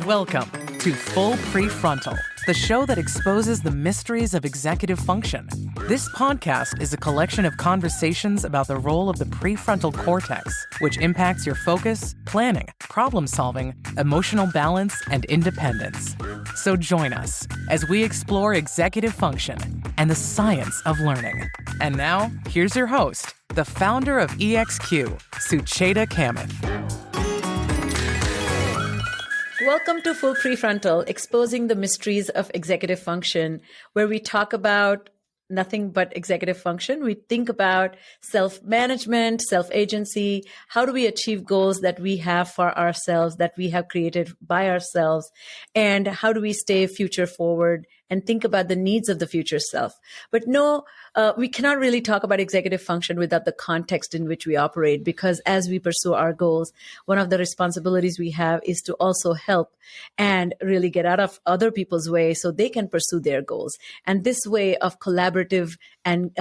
Welcome to Full Prefrontal, the show that exposes the mysteries of executive function. This podcast is a collection of conversations about the role of the prefrontal cortex, which impacts your focus, planning, problem-solving, emotional balance, and independence. So join us as we explore executive function and the science of learning. And now, here's your host, the founder of EXQ, Sucheta Kamath. Welcome to Full Prefrontal, exposing the mysteries of executive function, where we talk about nothing but executive function. We think about self-management, self-agency. How do we achieve goals that we have for ourselves, that we have created by ourselves? And how do we stay future forward and think about the needs of the future self? But no, we cannot really talk about executive function without the context in which we operate, because as we pursue our goals, one of the responsibilities we have is to also help and really get out of other people's way so they can pursue their goals. And this way of collaborative and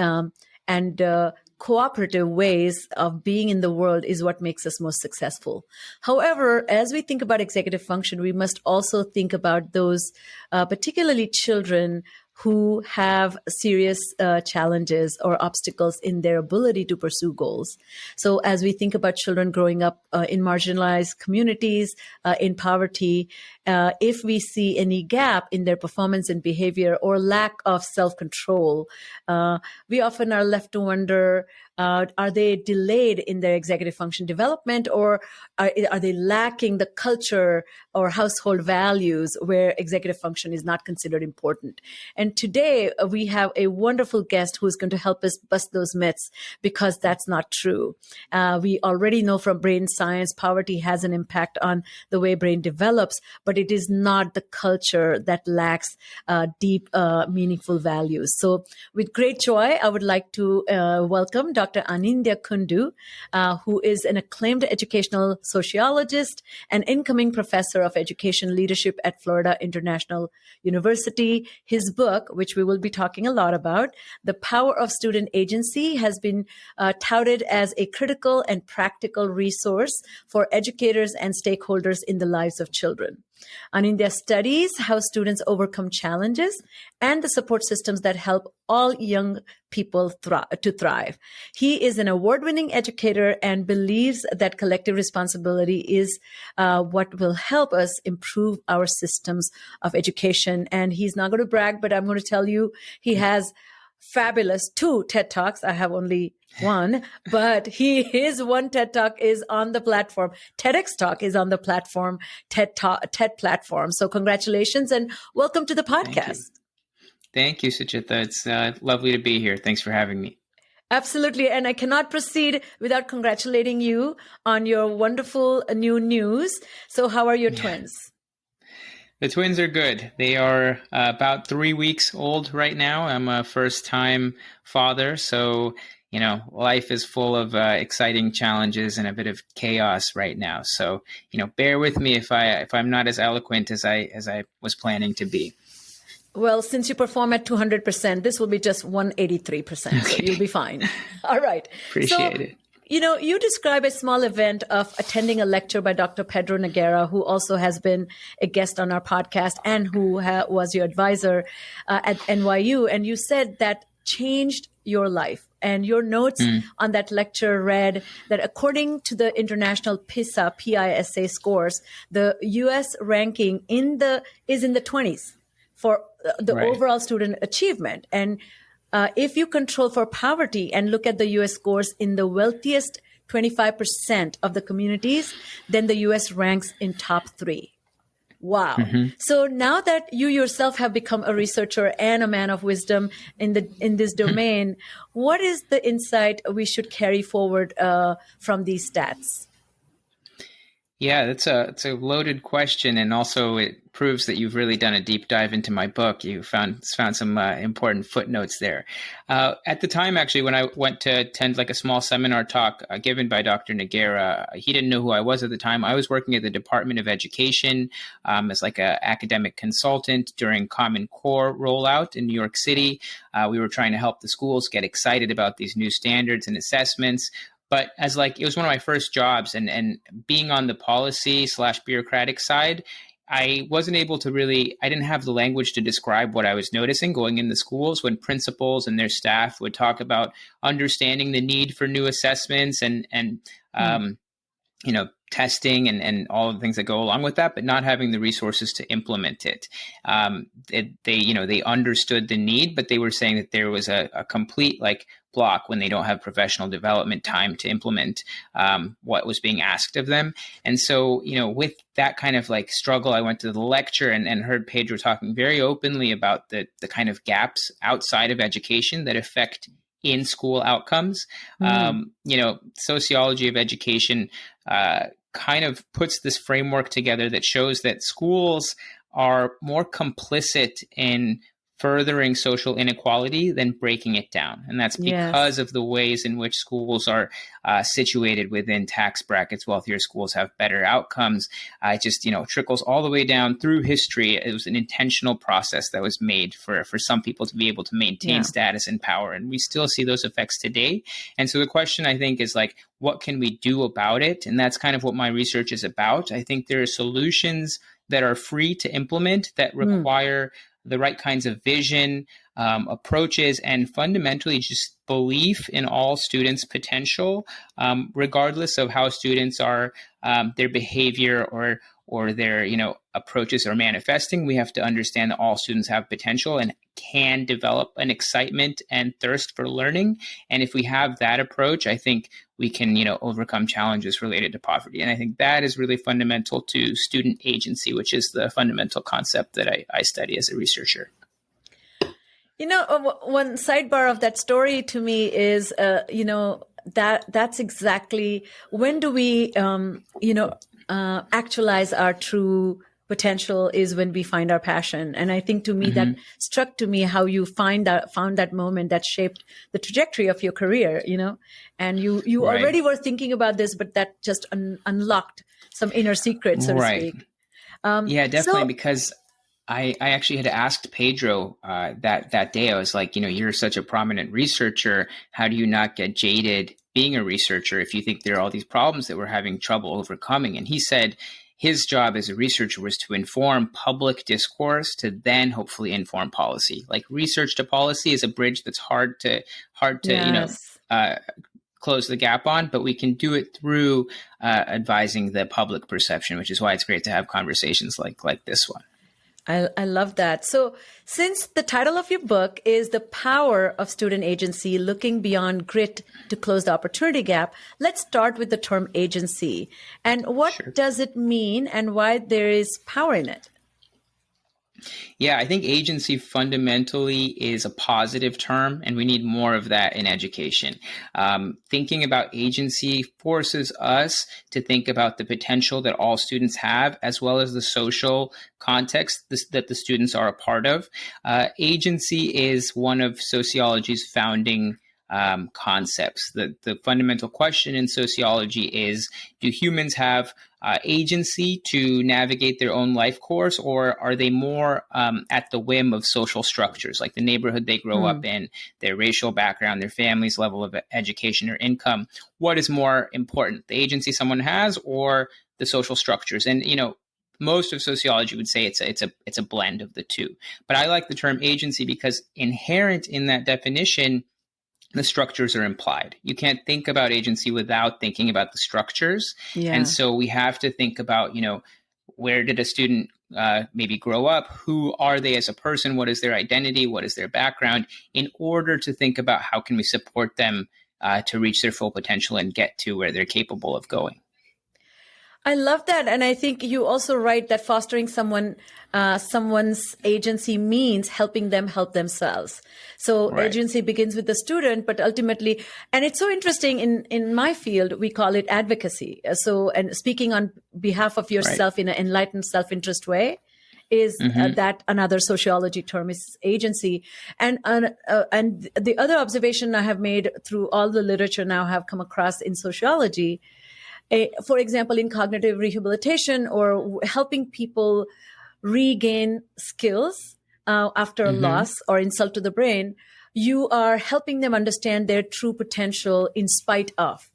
cooperative ways of being in the world is what makes us most successful. However, as we think about executive function, we must also think about those, particularly children who have serious challenges or obstacles in their ability to pursue goals. So as we think about children growing up in marginalized communities, in poverty, if we see any gap in their performance and behavior or lack of self-control, we often are left to wonder, are they delayed in their executive function development, or are they lacking the culture or household values where executive function is not considered important? And today we have a wonderful guest who is going to help us bust those myths, because that's not true. We already know from brain science, poverty has an impact on the way brain develops, but it is not the culture that lacks deep, meaningful values. So with great joy, I would like to welcome Dr. Anindya Kundu, who is an acclaimed educational sociologist and incoming professor of education leadership at Florida International University. His book, which we will be talking a lot about, The Power of Student Agency, has been touted as a critical and practical resource for educators and stakeholders in the lives of children. Anindya studies how students overcome challenges and the support systems that help all young people to thrive. He is an award-winning educator and believes that collective responsibility is what will help us improve our systems of education. And he's not going to brag, but I'm going to tell you he has fabulous 2 TED Talks. I have only one, but his one TED Talk is on the platform. TEDx Talk is on the platform, TED platform. So congratulations and welcome to the podcast. Thank you, Sucheta. It's lovely to be here. Thanks for having me. Absolutely. And I cannot proceed without congratulating you on your wonderful new news. So how are your twins? The twins are good. They are about 3 weeks old right now. I'm a first-time father, so life is full of exciting challenges and a bit of chaos right now. So bear with me if I'm not as eloquent as I was planning to be. Well, since you perform at 200%, this will be just 183%. So you'll be fine. All right. Appreciate it. You describe a small event of attending a lecture by Dr. Pedro Noguera, who also has been a guest on our podcast and who was your advisor at NYU. And you said that changed your life. And your notes on that lecture read that according to the international PISA scores, the U.S. ranking is in the 20s for the overall student achievement. And if you control for poverty and look at the U.S. scores in the wealthiest 25% of the communities, then the U.S. ranks in top 3. Wow. Mm-hmm. So now that you yourself have become a researcher and a man of wisdom in this domain, what is the insight we should carry forward from these stats? Yeah, it's a loaded question, and also it proves that you've really done a deep dive into my book. You found some important footnotes there. At the time, actually, when I went to attend like a small seminar talk given by Dr. Noguera, he didn't know who I was at the time. I was working at the Department of Education as like an academic consultant during Common Core rollout in New York City. We were trying to help the schools get excited about these new standards and assessments. But it was one of my first jobs, and being on the policy / bureaucratic side, I wasn't able to I didn't have the language to describe what I was noticing going in the schools when principals and their staff would talk about understanding the need for new assessments and testing and all of the things that go along with that, but not having the resources to implement it. They understood the need, but they were saying that there was a complete block when they don't have professional development time to implement what was being asked of them. And so, with that kind of struggle, I went to the lecture and heard Pedro talking very openly about the kind of gaps outside of education that affect in-school outcomes. Sociology of education kind of puts this framework together that shows that schools are more complicit in furthering social inequality than breaking it down. And that's because of the ways in which schools are situated within tax brackets. Wealthier schools have better outcomes. It just, trickles all the way down through history. It was an intentional process that was made for some people to be able to maintain status and power. And we still see those effects today. And so the question, I think, is what can we do about it? And that's kind of what my research is about. I think there are solutions that are free to implement that require the right kinds of vision, approaches, and fundamentally just belief in all students' potential, regardless of how students are, their behavior or their approaches are manifesting. We have to understand that all students have potential and can develop an excitement and thirst for learning. And if we have that approach, I think we can overcome challenges related to poverty. And I think that is really fundamental to student agency, which is the fundamental concept that I study as a researcher. One sidebar of that story to me is, that's exactly when do we, actualize our true potential is when we find our passion. And I think to me that struck to me how you found that moment that shaped the trajectory of your career, and you already were thinking about this, but that just unlocked some inner secrets, so to speak. Yeah, definitely. Because I actually had asked Pedro that day. I was like, you're such a prominent researcher. How do you not get jaded being a researcher if you think there are all these problems that we're having trouble overcoming? And he said his job as a researcher was to inform public discourse to then hopefully inform policy. Research to policy is a bridge that's hard to close the gap on, but we can do it through advising the public perception, which is why it's great to have conversations like this one. I love that. So since the title of your book is The Power of Student Agency, Looking Beyond Grit to Close the Opportunity Gap, let's start with the term agency. And what does it mean and why there is power in it? Yeah, I think agency fundamentally is a positive term, and we need more of that in education. Thinking about agency forces us to think about the potential that all students have, as well as the social context that the students are a part of. Agency is one of sociology's founding concepts. The fundamental question in sociology is, do humans have agency to navigate their own life course, or are they more at the whim of social structures, like the neighborhood they grow up in, their racial background, their family's level of education or income? What is more important, the agency someone has or the social structures? And, most of sociology would say it's a blend of the two. But I like the term agency because inherent in that definition, the structures are implied. You can't think about agency without thinking about the structures. Yeah. And so we have to think about, where did a student maybe grow up? Who are they as a person? What is their identity? What is their background? In order to think about how can we support them to reach their full potential and get to where they're capable of going. I love that. And I think you also write that fostering someone's agency means helping them help themselves. So agency begins with the student, but ultimately, and it's so interesting in my field, we call it advocacy. So, and speaking on behalf of yourself in an enlightened self-interest way is that another sociology term is agency. And the other observation I have made through all the literature now have come across in sociology, for example, in cognitive rehabilitation or helping people regain skills after a loss or insult to the brain, you are helping them understand their true potential in spite of.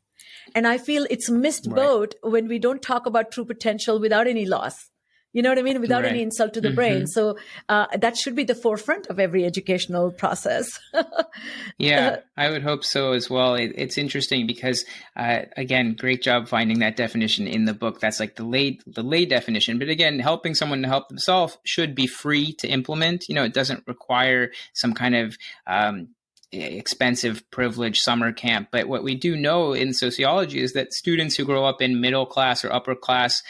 And I feel it's a missed boat when we don't talk about true potential without any loss. You know what I mean? Without any Right. insult to the brain. So that should be the forefront of every educational process. Yeah, I would hope so as well. It's interesting because, again, great job finding that definition in the book. That's like the lay definition. But again, helping someone to help themselves should be free to implement. It doesn't require some kind of expensive privilege summer camp. But what we do know in sociology is that students who grow up in middle class or upper class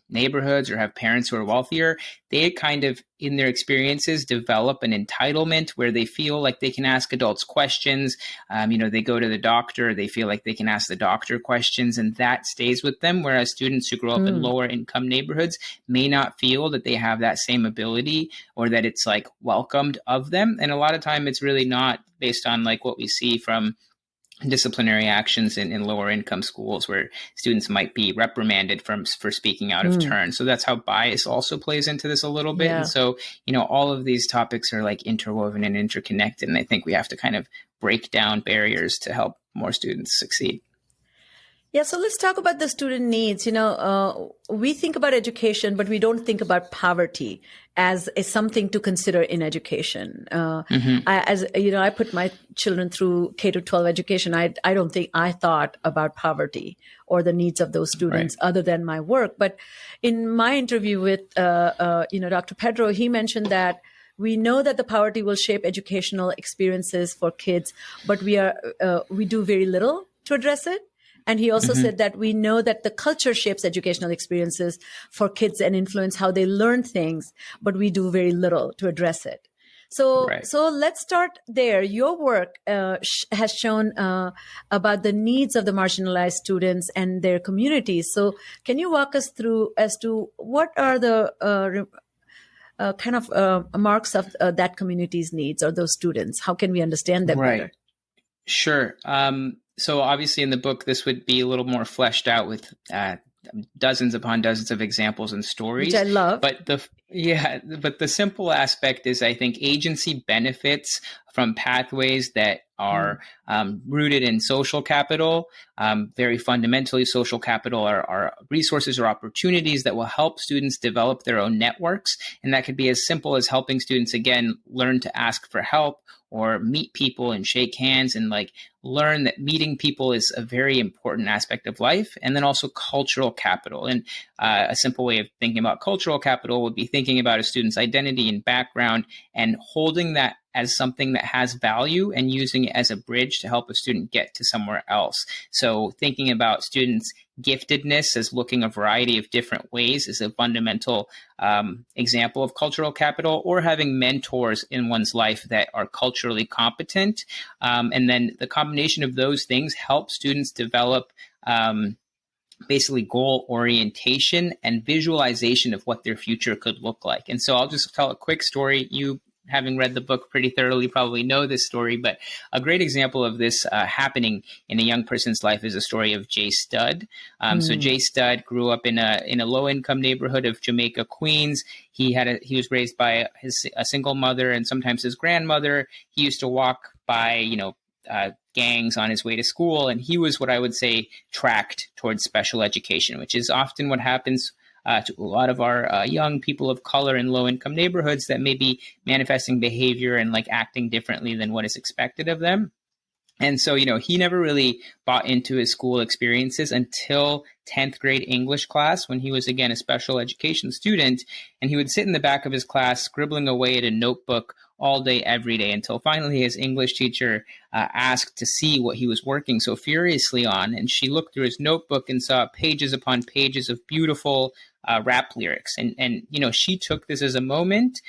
neighborhoods or have parents who are wealthier, they kind of, in their experiences, develop an entitlement where they feel like they can ask adults questions. They go to the doctor, they feel like they can ask the doctor questions, and that stays with them. Whereas students who grow up in lower income neighborhoods may not feel that they have that same ability or that it's like welcomed of them. And a lot of time it's really not, based on like what we see from disciplinary actions in lower income schools where students might be reprimanded for speaking out of turn. So that's how bias also plays into this a little bit. Yeah. And so, all of these topics are like interwoven and interconnected. And I think we have to kind of break down barriers to help more students succeed. Yeah, so let's talk about the student needs. We think about education, but we don't think about poverty as something to consider in education. I put my children through K-12 education. I don't think I thought about poverty or the needs of those students other than my work. But in my interview with, Dr. Pedro, he mentioned that we know that the poverty will shape educational experiences for kids, but we do very little to address it. And he also said that we know that the culture shapes educational experiences for kids and influence how they learn things, but we do very little to address it. So let's start there. Your work has shown about the needs of the marginalized students and their communities. So can you walk us through as to what are the marks of that community's needs or those students? How can we understand them better? Sure. So obviously in the book, this would be a little more fleshed out with dozens upon dozens of examples and stories. Which I love. But the simple aspect is, I think, agency benefits from pathways that are rooted in social capital. Very fundamentally, social capital are resources or opportunities that will help students develop their own networks. And that could be as simple as helping students, again, learn to ask for help or meet people and shake hands and like learn that meeting people is a very important aspect of life. And then also cultural capital. And a simple way of thinking about cultural capital would be thinking about a student's identity and background and holding that as something that has value and using it as a bridge to help a student get to somewhere else. So thinking about students' giftedness as looking a variety of different ways is a fundamental example of cultural capital, or having mentors in one's life that are culturally competent. And then the combination of those things helps students develop basically goal orientation and visualization of what their future could look like. And so I'll just tell a quick story. You, having read the book pretty thoroughly, probably know this story, but a great example of this happening in a young person's life is a story of Jay Stud. So Jay Stud grew up in a low-income neighborhood of Jamaica, Queens. He was raised by a single mother and sometimes his grandmother. He used to walk by, gangs on his way to school, and he was what I would say tracked towards special education, which is often what happens to a lot of our young people of color in low-income neighborhoods that may be manifesting behavior and like acting differently than what is expected of them. And so, he never really bought into his school experiences until 10th grade English class, when he was, again, a special education student. And he would sit in the back of his class scribbling away at a notebook all day, every day, until finally his English teacher asked to see what he was working so furiously on. And she looked through his notebook and saw pages upon pages of beautiful rap lyrics. And she took this as a moment,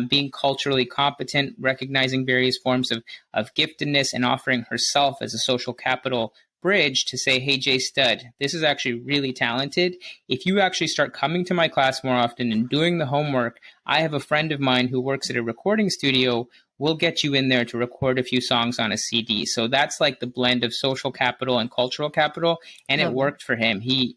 being culturally competent, recognizing various forms of giftedness, and offering herself as a social capital bridge to say, hey, Jay Stud, this is actually really talented. If you actually start coming to my class more often and doing the homework, I have a friend of mine who works at a recording studio. We'll get you in there to record a few songs on a CD. So that's like the blend of social capital and cultural capital. And it worked for him. He's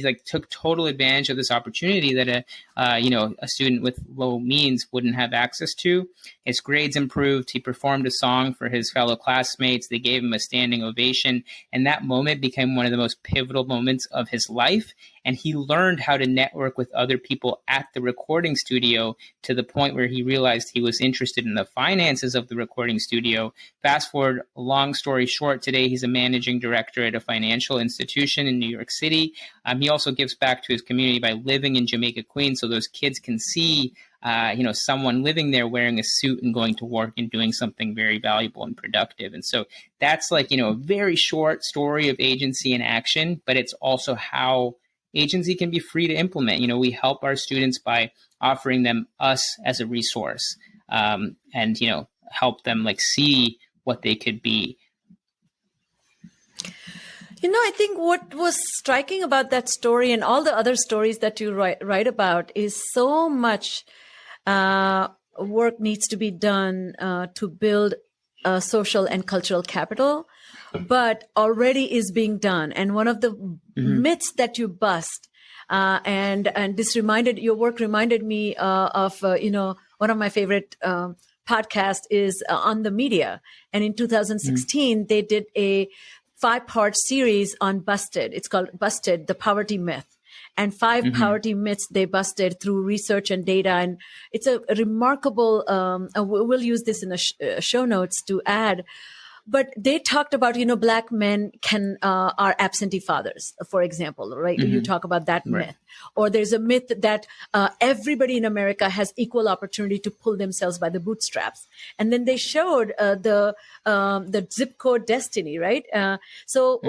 like took total advantage of this opportunity that a student with low means wouldn't have access to. His grades improved. He performed a song for his fellow classmates. They gave him a standing ovation. And that moment became one of the most pivotal moments of his life. And he learned how to network with other people at the recording studio to the point where he realized he was interested in the finances of the recording studio. Fast forward, long story short, today he's a managing director at a financial institution in New York City. He also gives back to his community by living in Jamaica, Queens, so those kids can see someone living there wearing a suit and going to work and doing something very valuable and productive. And so that's like, a very short story of agency and action, but it's also how agency can be free to implement. We help our students by offering them us as a resource, and, help them like see what they could be. I think what was striking about that story and all the other stories that you write about is so much work needs to be done to build social and cultural capital, but already is being done. And one of the myths that you bust, and your work reminded me of one of my favorite podcasts is On the Media. And in 2016, they did a 5-part series on Busted. It's called Busted, the Poverty Myth. And 5 poverty myths they busted through research and data. And it's a remarkable, we'll use this in the show notes to add. But they talked about, Black men are absentee fathers, for example, right? You talk about that myth. Or there's a myth that everybody in America has equal opportunity to pull themselves by the bootstraps. And then they showed the zip code destiny, right? So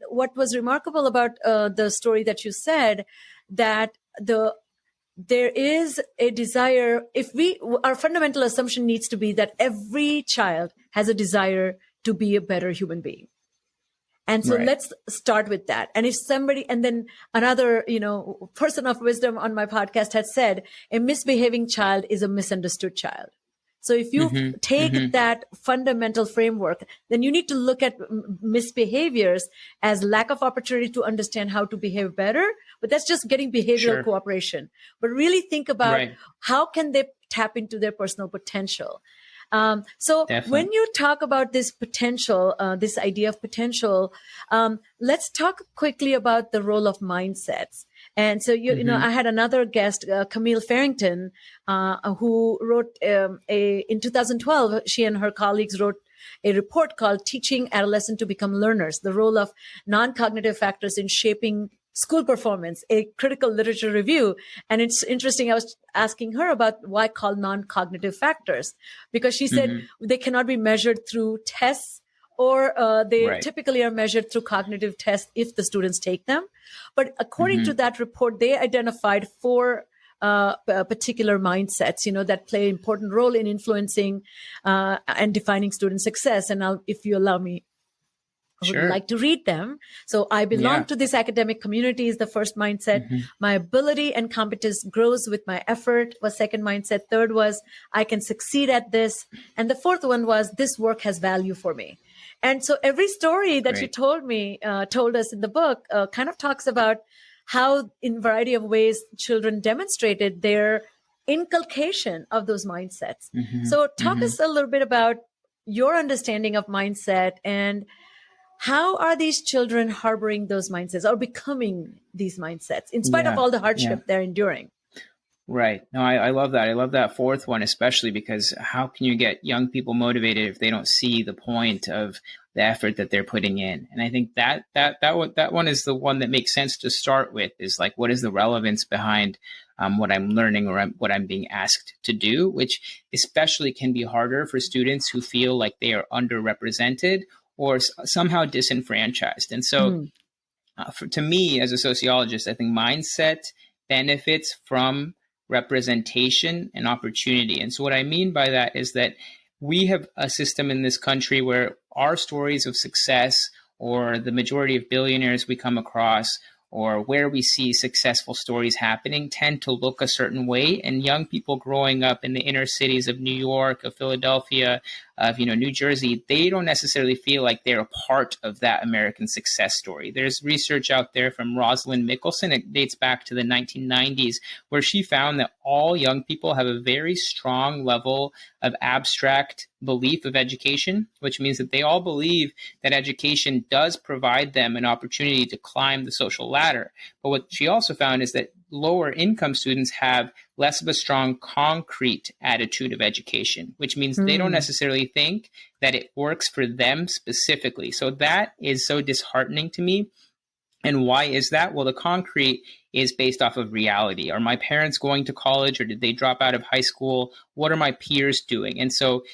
what was remarkable about the story that you said, that there is a desire, our fundamental assumption needs to be that every child has a desire to be a better human being. And so let's start with that. And if somebody, and then another, person of wisdom on my podcast had said, a misbehaving child is a misunderstood child. So if you take that fundamental framework, then you need to look at misbehaviors as lack of opportunity to understand how to behave better. But that's just getting behavioral cooperation. But really think about how can they tap into their personal potential. So when you talk about this potential, this idea of potential, let's talk quickly about the role of mindsets. And so, I had another guest, Camille Farrington, who wrote in 2012, she and her colleagues wrote a report called Teaching Adolescents to Become Learners, the role of non-cognitive factors in shaping school performance, a critical literature review. And it's interesting. I was asking her about why call non-cognitive factors, because she said they cannot be measured through tests, or they typically are measured through cognitive tests if the students take them. But according to that report, they identified 4 particular mindsets, that play an important role in influencing and defining student success. And if you allow me, I would like to read them. So I belong to this academic community is the first mindset. My ability and competence grows with my effort was second mindset. Third was I can succeed at this. And the fourth one was this work has value for me. And so every story that you told us in the book kind of talks about how in a variety of ways children demonstrated their inculcation of those mindsets. So talk us a little bit about your understanding of mindset, and how are these children harboring those mindsets or becoming these mindsets in spite of all the hardship they're enduring? Right. No, I love that. I love that fourth one, especially because how can you get young people motivated if they don't see the point of the effort that they're putting in? And I think that one is the one that makes sense to start with, is like, what is the relevance behind what I'm learning or what I'm being asked to do, which especially can be harder for students who feel like they are underrepresented or somehow disenfranchised. And so to me, as a sociologist, I think mindset benefits from representation and opportunity. And so what I mean by that is that we have a system in this country where our stories of success, or the majority of billionaires we come across, or where we see successful stories happening, tend to look a certain way. And young people growing up in the inner cities of New York, of Philadelphia, of New Jersey, they don't necessarily feel like they're a part of that American success story. There's research out there from Rosalind Mickelson, it dates back to the 1990s, where she found that all young people have a very strong level of abstract belief of education, which means that they all believe that education does provide them an opportunity to climb the social ladder. But what she also found is that lower income students have less of a strong concrete attitude of education, which means they don't necessarily think that it works for them specifically. So that is so disheartening to me. And why is that? Well, the concrete is based off of reality. Are my parents going to college, or did they drop out of high school? What are my peers doing? And so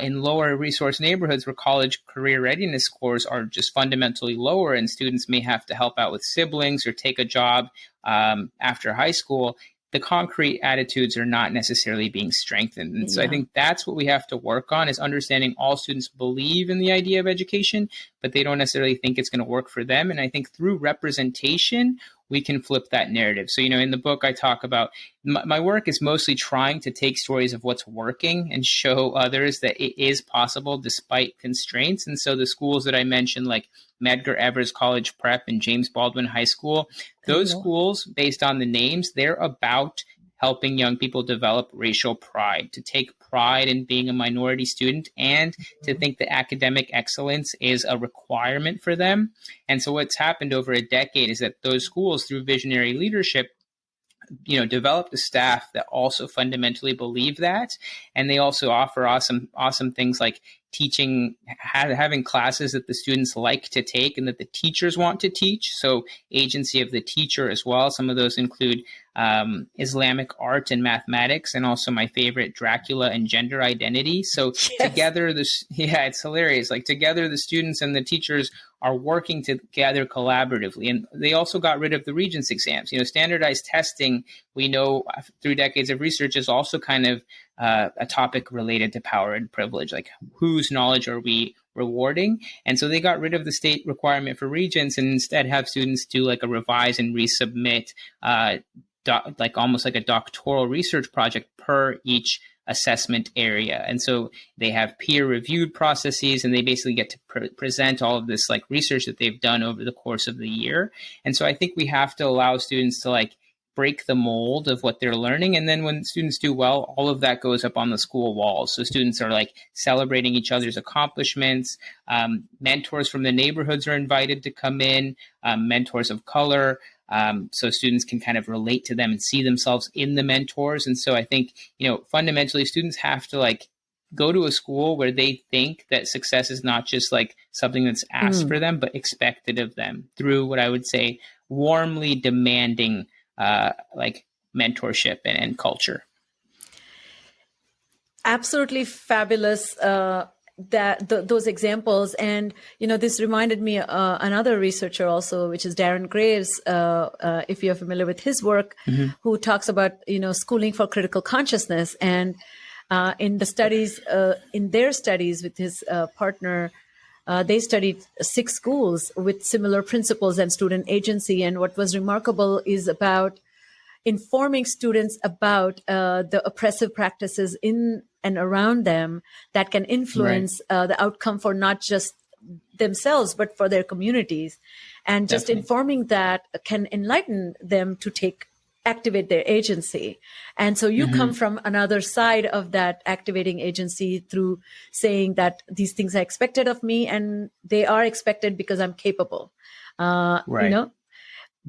in lower resource neighborhoods where college career readiness scores are just fundamentally lower, and students may have to help out with siblings or take a job after high school, the concrete attitudes are not necessarily being strengthened. And so I think that's what we have to work on, is understanding all students believe in the idea of education, but they don't necessarily think it's going to work for them. And I think through representation, we can flip that narrative. So, in the book, I talk about my work is mostly trying to take stories of what's working and show others that it is possible despite constraints. And so the schools that I mentioned, like Medgar Evers College Prep and James Baldwin High School, those schools, based on the names, they're about helping young people develop racial pride, to take pride in being a minority student, and to think that academic excellence is a requirement for them. And so what's happened over a decade is that those schools, through visionary leadership, developed a staff that also fundamentally believe that. And they also offer awesome things like teaching, having classes that the students like to take and that the teachers want to teach. So agency of the teacher as well. Some of those include Islamic art and mathematics, and also my favorite, Dracula and gender identity. So together, it's hilarious. Like together, the students and the teachers are working together collaboratively. And they also got rid of the Regents exams. Standardized testing, we know through decades of research, is also kind of a topic related to power and privilege, like whose knowledge are we rewarding? And so they got rid of the state requirement for Regents and instead have students do like a revise and resubmit, like almost like a doctoral research project per each assessment area. And so they have peer-reviewed processes, and they basically get to present all of this like research that they've done over the course of the year. And so I think we have to allow students to like break the mold of what they're learning. And then when students do well, all of that goes up on the school walls. So students are like celebrating each other's accomplishments. Mentors from the neighborhoods are invited to come in, mentors of color. So students can kind of relate to them and see themselves in the mentors. And so I think, fundamentally students have to like go to a school where they think that success is not just like something that's asked for them, but expected of them through what I would say warmly demanding like mentorship and culture. Absolutely fabulous. Those examples. And, this reminded me another researcher also, which is Darren Graves, if you're familiar with his work, who talks about, schooling for critical consciousness. And in their studies with his partner, they studied 6 schools with similar principles and student agency. And what was remarkable is about informing students about the oppressive practices in and around them that can influence the outcome for not just themselves, but for their communities. And just informing that can enlighten them to activate their agency. And so you come from another side of that activating agency through saying that these things are expected of me, and they are expected because I'm capable.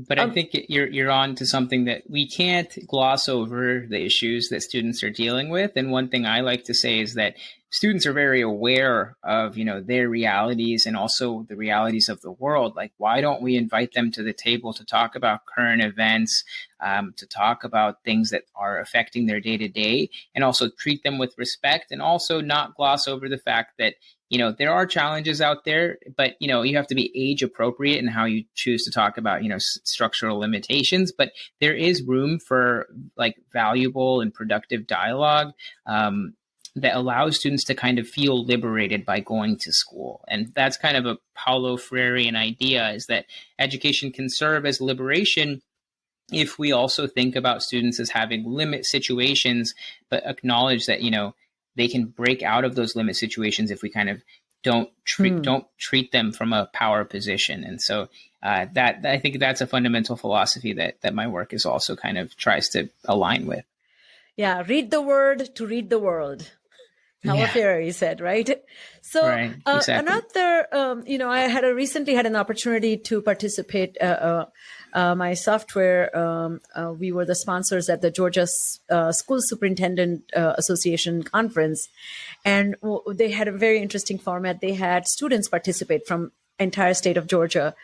But I think you're on to something that we can't gloss over, the issues that students are dealing with. And one thing I like to say is that students are very aware of, their realities and also the realities of the world. Like, why don't we invite them to the table to talk about current events, to talk about things that are affecting their day to day, and also treat them with respect, and also not gloss over the fact that there are challenges out there, but, you have to be age appropriate in how you choose to talk about, structural limitations. But there is room for like valuable and productive dialogue that allows students to kind of feel liberated by going to school. And that's kind of a Paulo Freirean idea, is that education can serve as liberation if we also think about students as having limit situations, but acknowledge that, they can break out of those limit situations if we kind of don't treat them from a power position. And so that I think that's a fundamental philosophy that my work is also kind of tries to align with. Yeah, read the word to read the world. How a Yeah. fairy said, right? So Right. Exactly. another, I had recently had an opportunity to participate. My software, we were the sponsors at the Georgia School Superintendent Association conference, and they had a very interesting format. They had students participate from entire state of Georgia,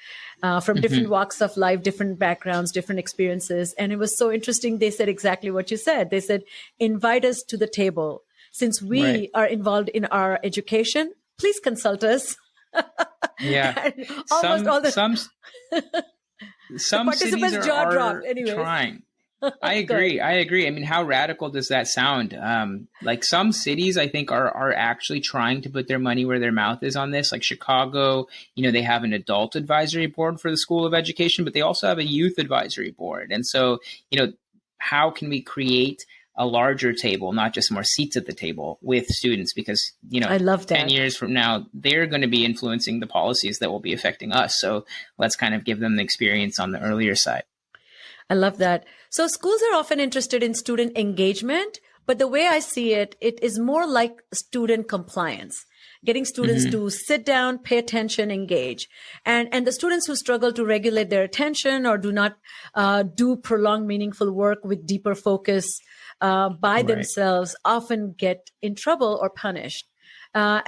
from different walks of life, different backgrounds, different experiences, and it was so interesting. They said exactly what you said. They said, "Invite us to the table." Since Right. we are involved in our education, please consult us. Yeah. And almost Some all some the some cities participants' jaw dropped. are Anyways, trying. I go ahead. agree. I agree. I mean, how radical does that sound? Like some cities, I think, are actually trying to put their money where their mouth is on this. Like Chicago, they have an adult advisory board for the School of Education, but they also have a youth advisory board. And so, how can we create a larger table, not just more seats at the table with students? Because, I love 10 that. years from now, they're going to be influencing the policies that will be affecting us. So let's kind of give them the experience on the earlier side. I love that. So schools are often interested in student engagement, but the way I see it, it is more like student compliance, getting students to sit down, pay attention, engage. And the students who struggle to regulate their attention or do not do prolonged meaningful work with deeper focus by Right. themselves often get in trouble or punished. The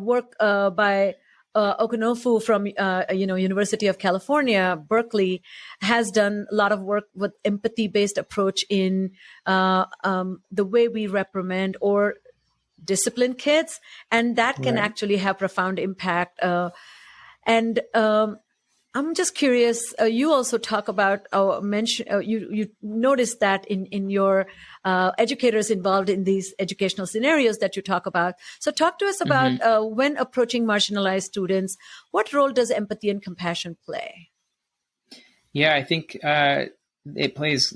work by Okonofu from University of California, Berkeley, has done a lot of work with empathy-based approach in the way we reprimand or discipline kids, and that can Right. actually have profound impact. I'm just curious. You also talk about mention. You noticed that in your educators involved in these educational scenarios that you talk about. So, talk to us about when approaching marginalized students. What role does empathy and compassion play? Yeah, I think it plays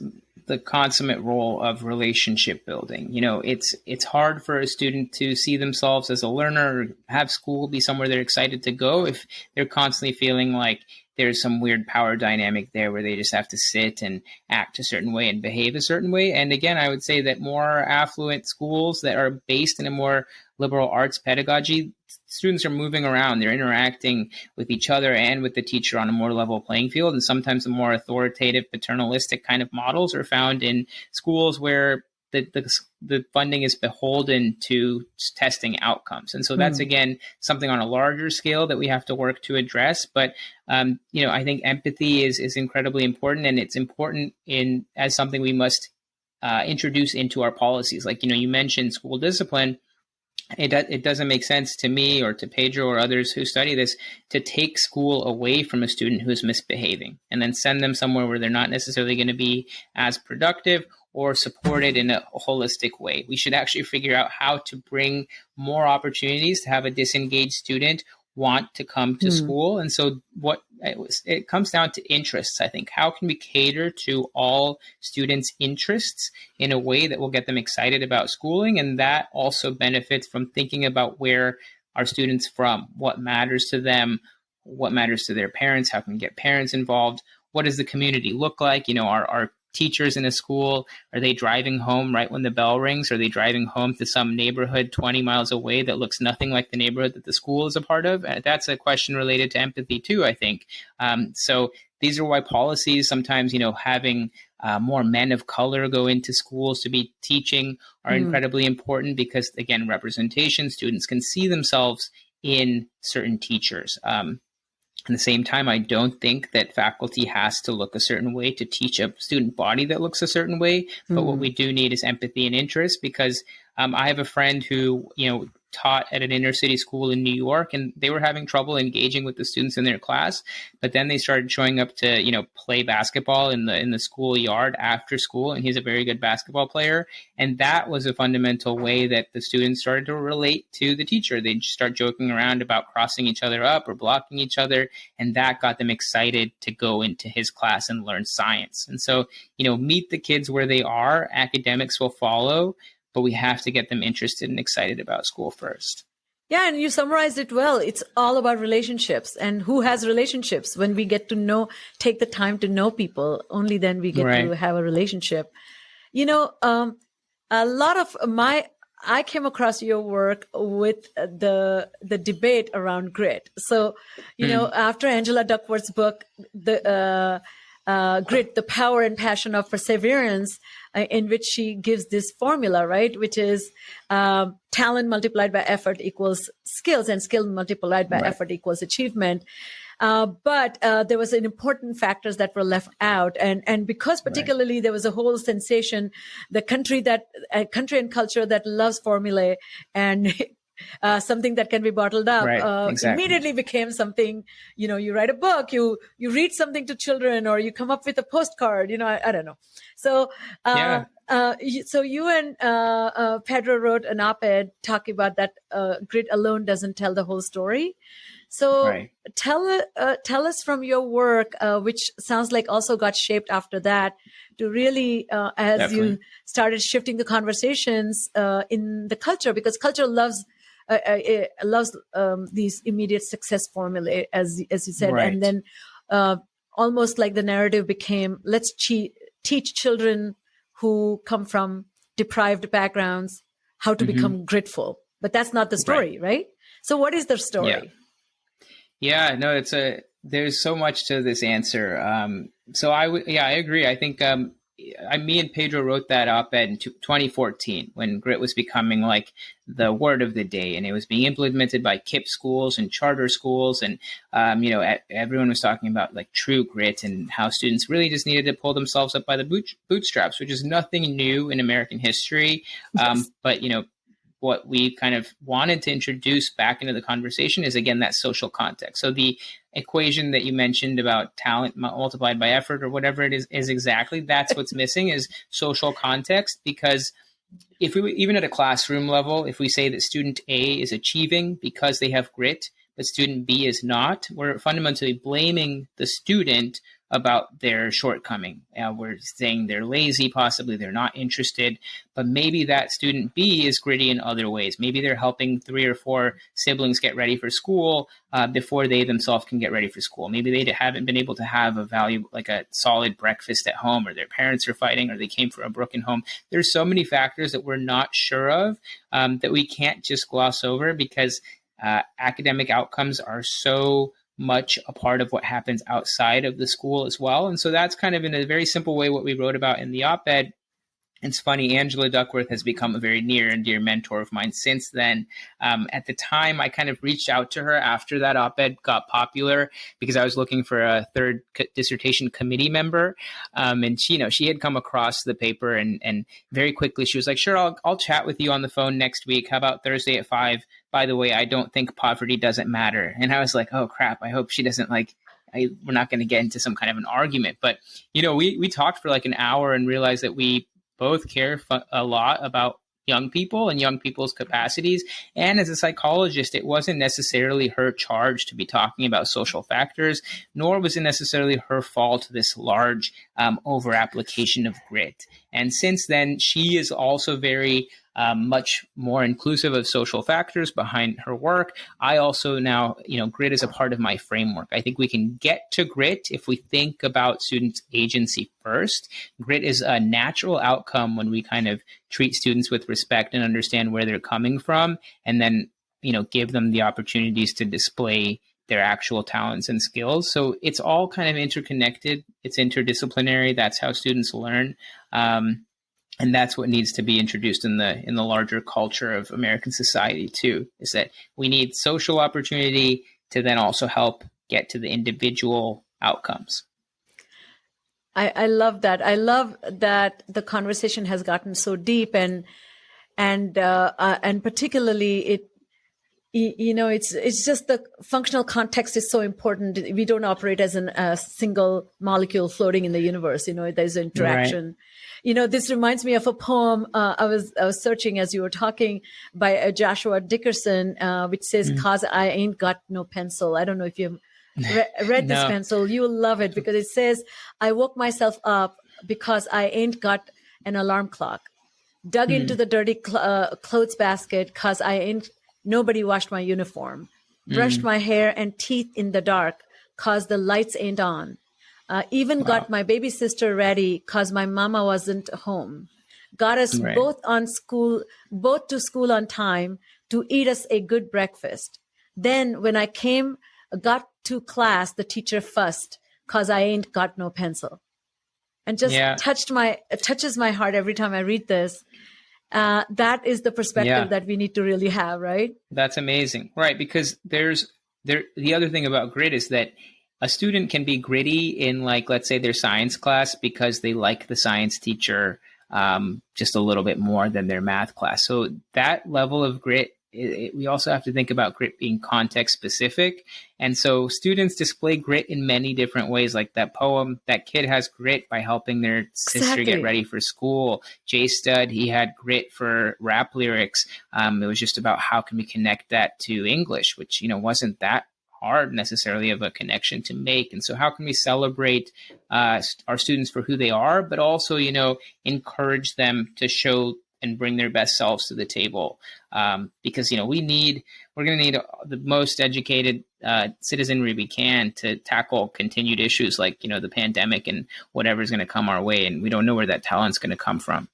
the consummate role of relationship building. It's hard for a student to see themselves as a learner or have school be somewhere they're excited to go if they're constantly feeling like there's some weird power dynamic there where they just have to sit and act a certain way and behave a certain way. And again, I would say that more affluent schools that are based in a more liberal arts pedagogy, students are moving around. They're interacting with each other and with the teacher on a more level playing field. And sometimes the more authoritative, paternalistic kind of models are found in schools where the funding is beholden to testing outcomes. And so that's, again, something on a larger scale that we have to work to address. But, I think empathy is incredibly important, and it's important as something we must introduce into our policies. Like, you mentioned school discipline. It doesn't make sense to me or to Pedro or others who study this to take school away from a student who's misbehaving and then send them somewhere where they're not necessarily going to be as productive or supported in a holistic way. We should actually figure out how to bring more opportunities to have a disengaged student want to come to school. And so it comes down to interests, I think. How can we cater to all students' interests in a way that will get them excited about schooling? And that also benefits from thinking about where are students from, what matters to them, what matters to their parents, how can we get parents involved, what does the community look like? Our teachers in a school, are they driving home right when the bell rings? Are they driving home to some neighborhood 20 miles away that looks nothing like the neighborhood that the school is a part of? That's a question related to empathy too, I think. So these are why policies sometimes, having more men of color go into schools to be teaching are incredibly important because, again, representation, students can see themselves in certain teachers. At the same time, I don't think that faculty has to look a certain way to teach a student body that looks a certain way. But what we do need is empathy and interest, because I have a friend who, taught at an inner city school in New York, and they were having trouble engaging with the students in their class. But then they started showing up to, play basketball in the school yard after school. And he's a very good basketball player. And that was a fundamental way that the students started to relate to the teacher. They'd start joking around about crossing each other up or blocking each other. And that got them excited to go into his class and learn science. And so, meet the kids where they are. Academics will follow, but we have to get them interested and excited about school first. Yeah, and you summarized it well. It's all about relationships, and who has relationships. When we get to take the time to know people, only then we get to have a relationship. A lot of I came across your work with the debate around grit. So, after Angela Duckworth's book, Grit, the Power and Passion of Perseverance, in which she gives this formula, right? Which is talent multiplied by effort equals skills, and skill multiplied by effort equals achievement. But there was an important factors that were left out, and because particularly there was a whole sensation, the country and culture that loves formulae and something that can be bottled up immediately became something. You write a book, you read something to children, or you come up with a postcard. I don't know. So so you and Pedro wrote an op-ed talking about that grit alone doesn't tell the whole story. So tell us from your work, which sounds like also got shaped after that, to really, as you started shifting the conversations in the culture, because culture loves these immediate success formulae, as you said, and then almost like the narrative became, let's teach children who come from deprived backgrounds how to become gritful, but that's not the story, right? So what is the story? Yeah, no, there's so much to this answer. So I agree. I think me and Pedro wrote that op-ed in 2014 when grit was becoming like the word of the day, and it was being implemented by KIPP schools and charter schools, and everyone was talking about like true grit and how students really just needed to pull themselves up by the bootstraps, which is nothing new in American history. But what we kind of wanted to introduce back into the conversation is, again, that social context. So the equation that you mentioned about talent multiplied by effort, or whatever it is exactly, that's what's missing, is social context. Because if we, even at a classroom level, if we say that student A is achieving because they have grit, but student B is not, we're fundamentally blaming the student about their shortcoming. We're saying they're lazy, possibly they're not interested, but maybe that student B is gritty in other ways. Maybe they're helping 3 or 4 siblings get ready for school before they themselves can get ready for school. Maybe they haven't been able to have like a solid breakfast at home, or their parents are fighting, or they came from a broken home. There's so many factors that we're not sure of that we can't just gloss over, because academic outcomes are so much a part of what happens outside of the school as well. And so that's kind of, in a very simple way, what we wrote about in the op-ed. It's funny, Angela Duckworth has become a very near and dear mentor of mine since then. At the time, I kind of reached out to her after that op-ed got popular, because I was looking for a third dissertation committee member. And she had come across the paper, and very quickly she was like, sure, I'll chat with you on the phone next week. How about Thursday at 5? By the way, I don't think poverty doesn't matter. And I was like, oh crap, I hope she doesn't we're not going to get into some kind of an argument. But, we talked for like an hour and realized that we both care a lot about young people and young people's capacities. And as a psychologist, it wasn't necessarily her charge to be talking about social factors, nor was it necessarily her fault, this large over application of grit. And since then, she is also very much more inclusive of social factors behind her work. I also now, grit is a part of my framework. I think we can get to grit if we think about students' agency first. Grit is a natural outcome when we kind of treat students with respect and understand where they're coming from, and then, give them the opportunities to display their actual talents and skills. So it's all kind of interconnected. It's interdisciplinary. That's how students learn. And that's what needs to be introduced in the larger culture of American society too, is that we need social opportunity to then also help get to the individual outcomes. I love that. I love that the conversation has gotten so deep, and particularly it's just the functional context is so important. We don't operate as a single molecule floating in the universe. There's interaction. Right. This reminds me of a poem I was searching as you were talking, by Joshua Dickerson, which says, "Cause I ain't got no pencil." I don't know if you've read this pencil. You will love it, because it says, "I woke myself up because I ain't got an alarm clock. Dug into the dirty clothes basket because nobody washed my uniform. Brushed my hair and teeth in the dark because the lights ain't on. Even got my baby sister ready because my mama wasn't home. got us Right. both to school on time, to eat us a good breakfast. Then when I got to class, the teacher fussed because I ain't got no pencil. And just Yeah. touches my heart every time I read this. That is the perspective that we need to really have, right? That's amazing. Right. Because the other thing about grit is that a student can be gritty in, like, let's say their science class because they like the science teacher just a little bit more than their math class. So that level of grit, we also have to think about grit being context specific. And so students display grit in many different ways. Like that poem, that kid has grit by helping their sister get ready for school. Jay Stud, he had grit for rap lyrics. It was just about how can we connect that to English, which, wasn't that hard necessarily of a connection to make. And so how can we celebrate our students for who they are, but also, encourage them to show and bring their best selves to the table, because we're going to need the most educated citizenry we can to tackle continued issues like the pandemic and whatever's going to come our way, and we don't know where that talent's going to come from.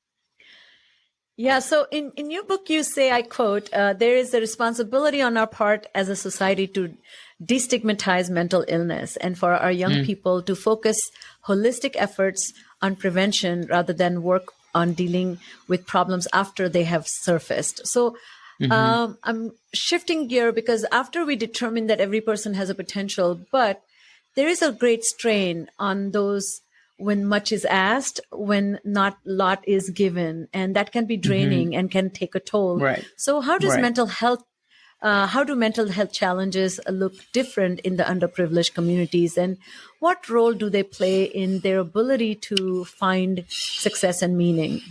Yeah. So in your book, you say, I quote, there is a responsibility on our part as a society to destigmatize mental illness and for our young people to focus holistic efforts on prevention rather than work on dealing with problems after they have surfaced. So I'm shifting gear because after we determine that every person has a potential, but there is a great strain on those when much is asked, when not a lot is given, and that can be draining and can take a toll. Right. So how do mental health challenges look different in the underprivileged communities, and what role do they play in their ability to find success and meaning?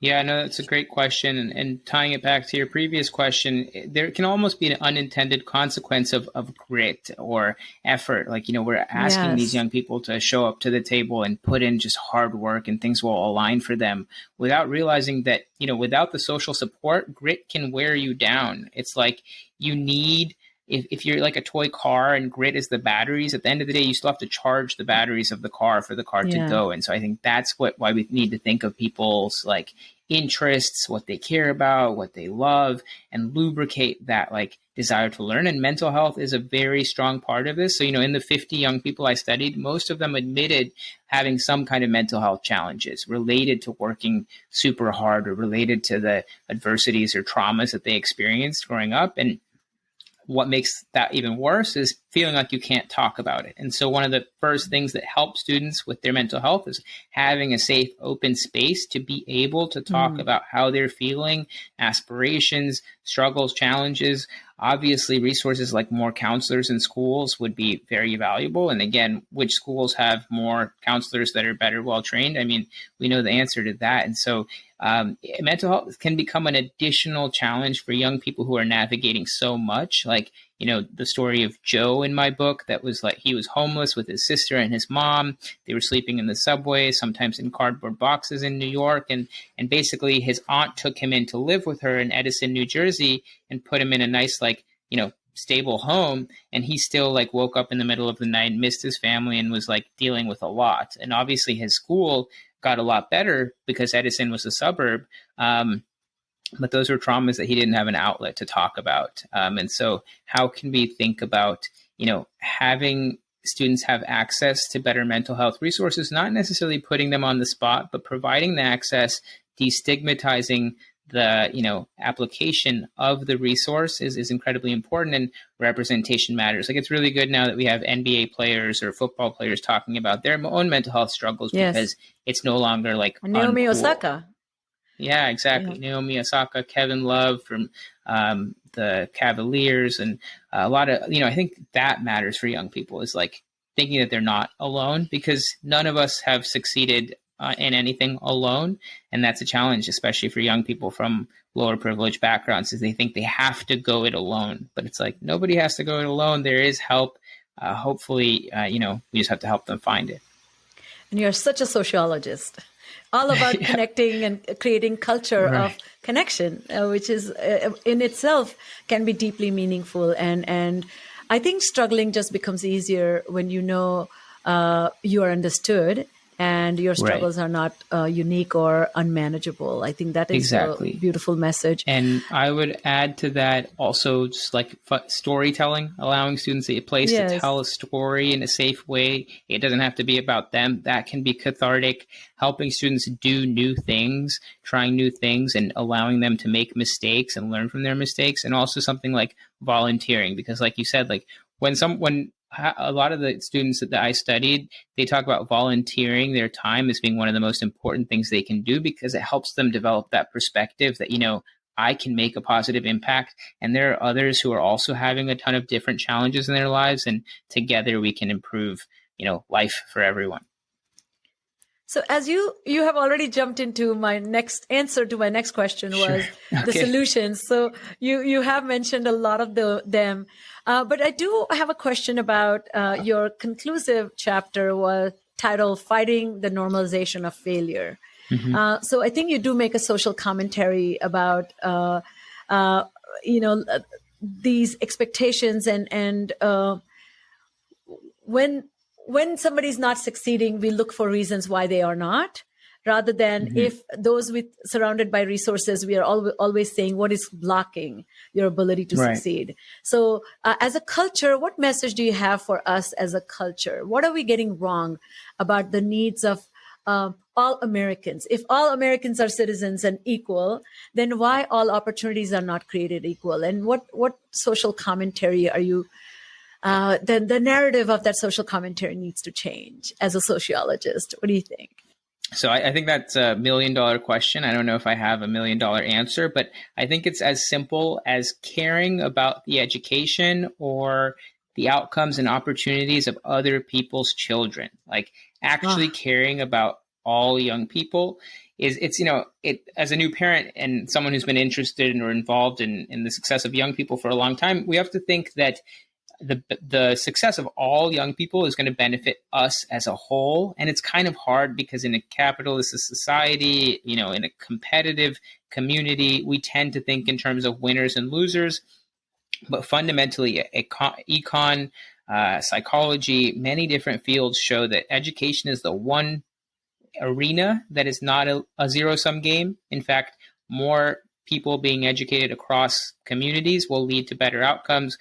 Yeah, no, that's a great question. And tying it back to your previous question, there can almost be an unintended consequence of grit or effort. Like, we're asking these young people to show up to the table and put in just hard work and things will align for them without realizing that, without the social support, grit can wear you down. It's like you need, if you're like a toy car and grit is the batteries, at the end of the day, you still have to charge the batteries of the car for the car to go. And so I think that's why we need to think of people's like interests, what they care about, what they love, and lubricate that like desire to learn. And mental health is a very strong part of this. So, in the 50 young people I studied, most of them admitted having some kind of mental health challenges related to working super hard or related to the adversities or traumas that they experienced growing up. And what makes that even worse is feeling like you can't talk about it. And so one of the first things that help students with their mental health is having a safe, open space to be able to talk about how they're feeling, aspirations, struggles, challenges. Obviously, resources like more counselors in schools would be very valuable. And again, which schools have more counselors that are better well-trained? I mean, we know the answer to that. And so mental health can become an additional challenge for young people who are navigating so much. Like, the story of Joe in my book, that was like, he was homeless with his sister and his mom. They were sleeping in the subway, sometimes in cardboard boxes in New York. And basically his aunt took him in to live with her in Edison, New Jersey, and put him in a nice, like, stable home. And he still like woke up in the middle of the night, missed his family, and was like dealing with a lot. And obviously his school got a lot better because Edison was a suburb. But those were traumas that he didn't have an outlet to talk about. And so how can we think about, having students have access to better mental health resources, not necessarily putting them on the spot, but providing the access, destigmatizing the, application of the resource is incredibly important, and representation matters. Like, it's really good now that we have NBA players or football players talking about their own mental health struggles because it's no longer like Naomi uncool. Osaka. Yeah, exactly. Yeah. Naomi Osaka, Kevin Love from the Cavaliers, and a lot of, I think that matters for young people, is like thinking that they're not alone, because none of us have succeeded in anything alone. And that's a challenge, especially for young people from lower privileged backgrounds, is they think they have to go it alone. But it's like, nobody has to go it alone. There is help. Hopefully, we just have to help them find it. And you're such a sociologist. All about connecting and creating culture of connection, which is in itself can be deeply meaningful. And I think struggling just becomes easier when you are understood and your Right. struggles are not unique or unmanageable. I think that is Exactly. a beautiful message. And I would add to that also just like storytelling, allowing students a place to Yes. tell a story in a safe way. It doesn't have to be about them. That can be cathartic, helping students do new things, trying new things, and allowing them to make mistakes and learn from their mistakes. And also something like volunteering, because like you said, like when a lot of the students that I studied, they talk about volunteering their time as being one of the most important things they can do, because it helps them develop that perspective that, I can make a positive impact. And there are others who are also having a ton of different challenges in their lives. And together we can improve, life for everyone. So as you have already jumped into my next answer to my next question was the solutions. So you have mentioned a lot of them, but I do have a question about your conclusive chapter was titled "Fighting the Normalization of Failure." Mm-hmm. So I think you do make a social commentary about these expectations and when somebody's not succeeding, we look for reasons why they are not, rather than if those surrounded by resources, we are always saying what is blocking your ability to succeed. So as a culture, what message do you have for us as a culture? What are we getting wrong about the needs of all Americans? If all Americans are citizens and equal, then why all opportunities are not created equal? And what social commentary are you then the narrative of that social commentary needs to change as a sociologist? What do you think? So I think that's a $1 million question. I don't know if I have a $1 million answer, but I think it's as simple as caring about the education or the outcomes and opportunities of other people's children, like actually caring about all young people. It's as a new parent and someone who's been interested or involved in the success of young people for a long time, we have to think that the success of all young people is going to benefit us as a whole. And it's kind of hard because in a capitalist society, in a competitive community, we tend to think in terms of winners and losers. But fundamentally, econ, psychology, many different fields show that education is the one arena that is not a zero-sum game. In fact, more people being educated across communities will lead to better outcomes.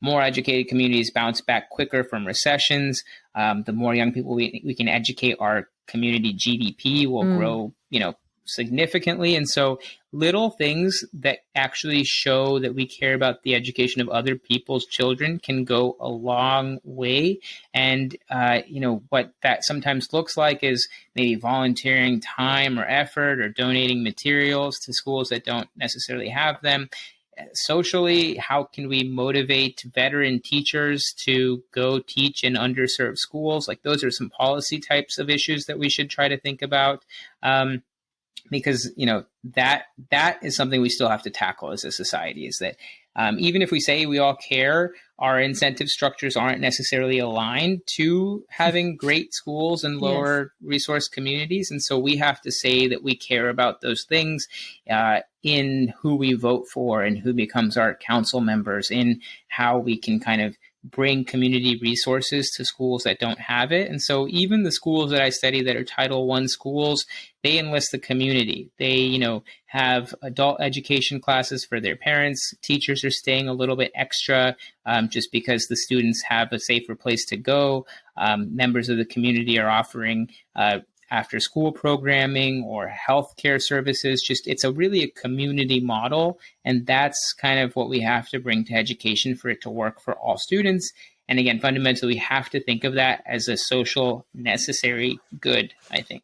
More educated communities bounce back quicker from recessions. The more young people we can educate, our community GDP will grow, significantly. And so little things that actually show that we care about the education of other people's children can go a long way. And, what that sometimes looks like is maybe volunteering time or effort or donating materials to schools that don't necessarily have them. Socially, how can we motivate veteran teachers to go teach in underserved schools? Like those are some policy types of issues that we should try to think about. Because that is something we still have to tackle as a society, is that even if we say we all care, our incentive structures aren't necessarily aligned to having great schools in lower resource communities. And so we have to say that we care about those things in who we vote for and who becomes our council members, in how we can kind of bring community resources to schools that don't have it. And so even the schools that I study that are Title I schools, they enlist the community. They, have adult education classes for their parents. Teachers are staying a little bit extra just because the students have a safer place to go. Members of the community are offering after school programming or healthcare services. It's really a community model. And that's kind of what we have to bring to education for it to work for all students. And again, fundamentally, we have to think of that as a social necessary good, I think.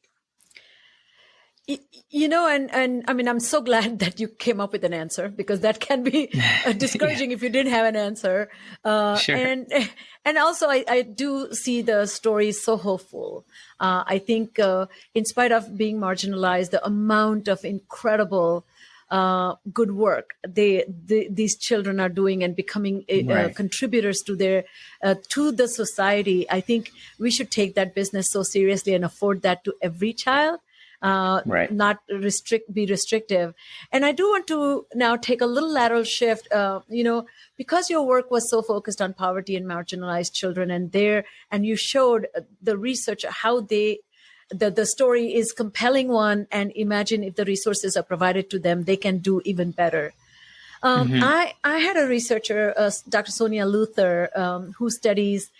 And I mean, I'm so glad that you came up with an answer, because that can be discouraging if you didn't have an answer. Sure. And also, I do see the story so hopeful. I think in spite of being marginalized, the amount of incredible good work these children are doing and becoming contributors to the society, I think we should take that business so seriously and afford that to every child. Not be restrictive. And I do want to now take a little lateral shift, because your work was so focused on poverty and marginalized children, and you showed the research, how they the story is compelling one, and imagine if the resources are provided to them, they can do even better. I had a researcher, Dr. Sonia Luther, who studies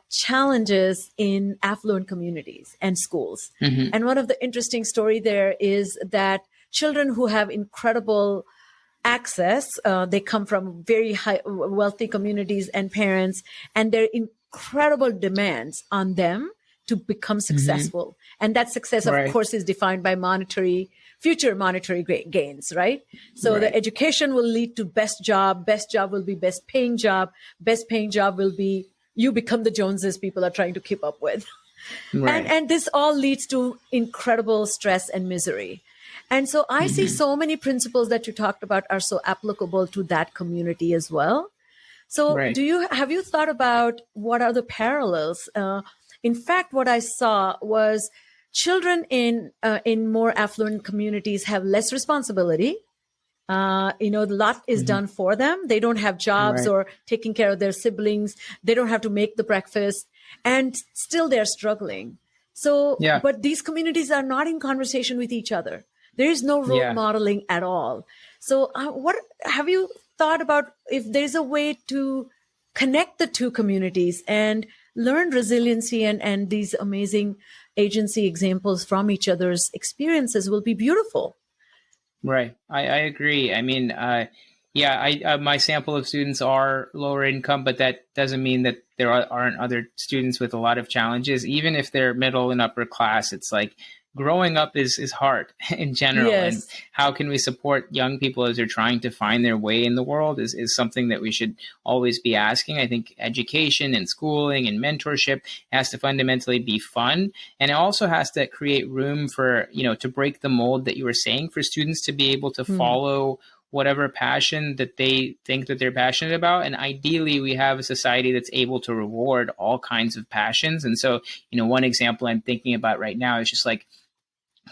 challenges in affluent communities and schools. And one of the interesting story there is that children who have incredible access, they come from very high, wealthy communities and parents, and there are incredible demands on them to become successful. And that success, of course, is defined by future monetary gains, right? So the education will lead to best job will be best paying job will be you become the Joneses people are trying to keep up with. And this all leads to incredible stress and misery. And so I see so many principles that you talked about are so applicable to that community as well. So have you thought about what are the parallels? In fact, what I saw was children in more affluent communities have less responsibility. A lot is done for them. They don't have jobs or taking care of their siblings. They don't have to make the breakfast, and still they're struggling. So, but these communities are not in conversation with each other. There is no role modeling at all. So what have you thought about if there's a way to connect the two communities and learn resiliency and these amazing agency examples from each other's experiences will be beautiful. Right. I agree. I mean, my sample of students are lower income, but that doesn't mean that there aren't other students with a lot of challenges. Even if they're middle and upper class, it's like growing up is hard in general. And how can we support young people as they're trying to find their way in the world is something that we should always be asking. I think education and schooling and mentorship has to fundamentally be fun. And it also has to create room for, to break the mold that you were saying, for students to be able to follow whatever passion that they think that they're passionate about. And ideally, we have a society that's able to reward all kinds of passions. And so, one example I'm thinking about right now is just like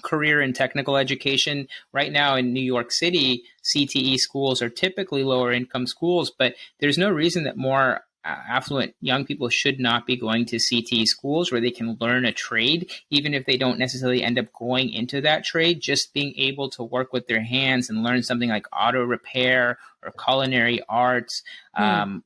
career and technical education. Right now in New York City, CTE schools are typically lower income schools, but there's no reason that more affluent young people should not be going to CTE schools where they can learn a trade, even if they don't necessarily end up going into that trade. Just being able to work with their hands and learn something like auto repair or culinary arts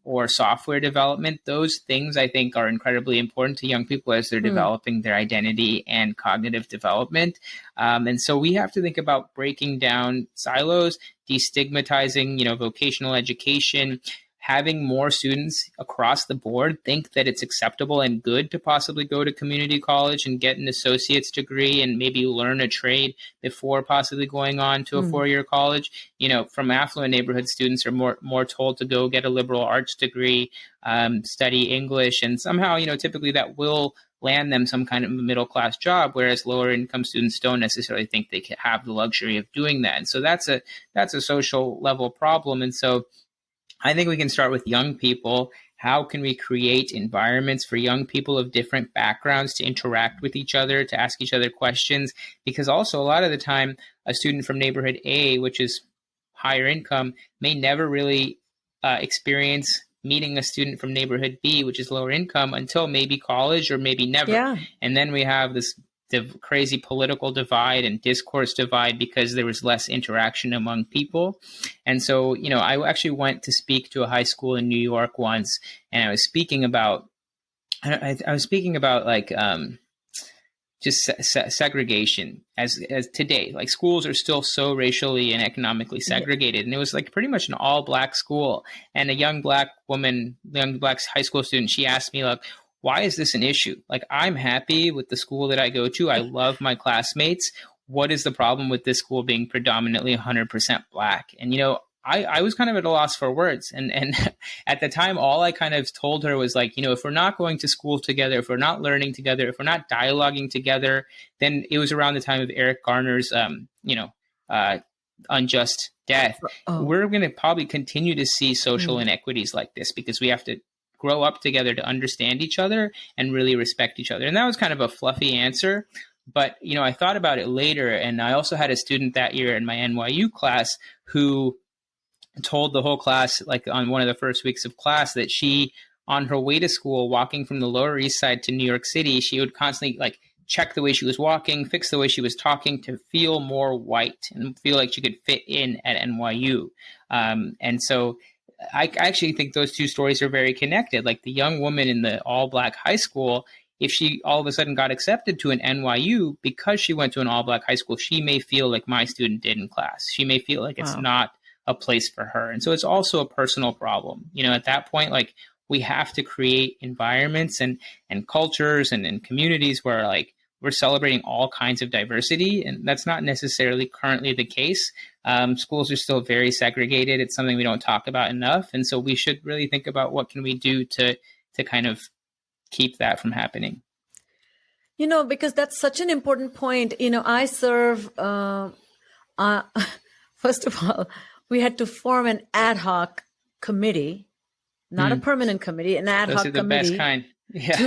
or software development. Those things I think are incredibly important to young people as they're developing their identity and cognitive development. And so we have to think about breaking down silos, destigmatizing, vocational education, having more students across the board think that it's acceptable and good to possibly go to community college and get an associate's degree and maybe learn a trade before possibly going on to a four-year college. From affluent neighborhood, students are more told to go get a liberal arts degree, study English, and somehow, typically that will land them some kind of middle-class job, whereas lower income students don't necessarily think they can have the luxury of doing that. And so that's a social level problem. And so I think we can start with young people. How can we create environments for young people of different backgrounds to interact with each other, to ask each other questions? Because also a lot of the time, a student from neighborhood A, which is higher income, may never really experience meeting a student from neighborhood B, which is lower income, until maybe college or maybe never. Yeah. And then we have this crazy political divide and discourse divide because there was less interaction among people. And so, I actually went to speak to a high school in New York once, and I was speaking about, like, just segregation as today, like schools are still so racially and economically segregated. And it was like pretty much an all Black school. And a young Black high school student, she asked me, like, why is this an issue? Like, I'm happy with the school that I go to. I love my classmates. What is the problem with this school being predominantly 100% Black? And, I was kind of at a loss for words. And at the time, all I kind of told her was like, if we're not going to school together, if we're not learning together, if we're not dialoguing together, then it was around the time of Eric Garner's, unjust death. We're going to probably continue to see social inequities like this because we have to grow up together to understand each other and really respect each other. And that was kind of a fluffy answer. But, I thought about it later. And I also had a student that year in my NYU class who told the whole class, like on one of the first weeks of class, that she, on her way to school, walking from the Lower East Side to New York City, she would constantly like check the way she was walking, fix the way she was talking to feel more white and feel like she could fit in at NYU. And so I actually think those two stories are very connected. Like the young woman in the all-black high school, if she all of a sudden got accepted to an NYU because she went to an all-black high school, she may feel like my student did in class. She may feel like it's not a place for her. And so it's also a personal problem. You know, at that point, like we have to create environments and cultures and communities where like we're celebrating all kinds of diversity. And that's not necessarily currently the case. Schools are still very segregated. It's something we don't talk about enough. And so we should really think about what can we do to kind of keep that from happening. You know, because that's such an important point. You know, I serve, first of all, we had to form an ad hoc committee, not a permanent committee, an ad Those hoc are the committee best kind. Yeah.